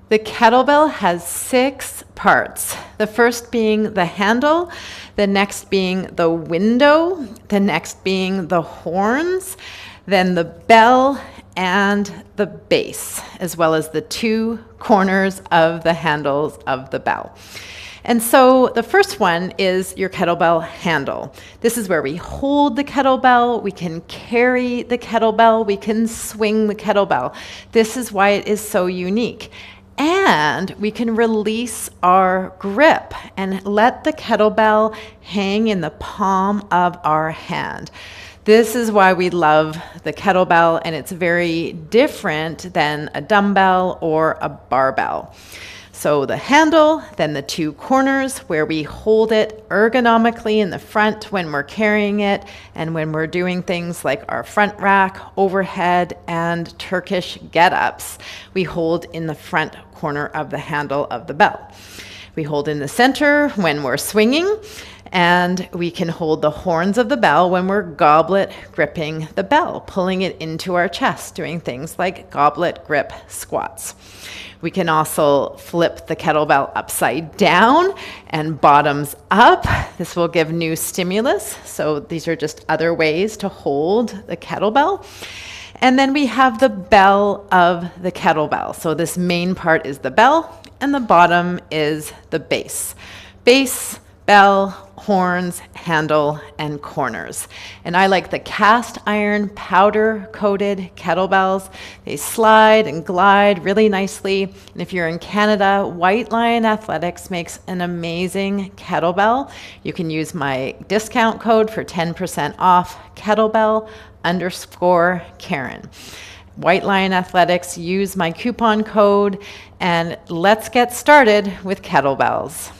The kettlebell has 6 parts. The first being the handle, the next being the window, the next being the horns, then the bell and the base, as well as the 2 corners of the handles of the bell. And so the first one is your kettlebell handle. This is where we hold the kettlebell, we can carry the kettlebell, we can swing the kettlebell. This is why it is so unique. And we can release our grip and let the kettlebell hang in the palm of our hand. This is why we love the kettlebell, and it's very different than a dumbbell or a barbell. So the handle, then the 2 corners where we hold it ergonomically in the front when we're carrying it and when we're doing things like our front rack, overhead, and Turkish get-ups. We hold in the front corner of the handle of the bell. We hold in the center when we're swinging, and we can hold the horns of the bell when we're goblet gripping the bell, pulling it into our chest, doing things like goblet grip squats. We can also flip the kettlebell upside down and bottoms up. This will give new stimulus. So these are just other ways to hold the kettlebell. And then we have the bell of the kettlebell. So this main part is the bell, and the bottom is the base. Base, bell, horns, handle, and corners. And I like the cast iron powder coated kettlebells. They slide and glide really nicely. And if you're in Canada, White Lion Athletics makes an amazing kettlebell. You can use my discount code for 10% off, kettlebell_Karen. White Lion Athletics, use my coupon code, and let's get started with kettlebells.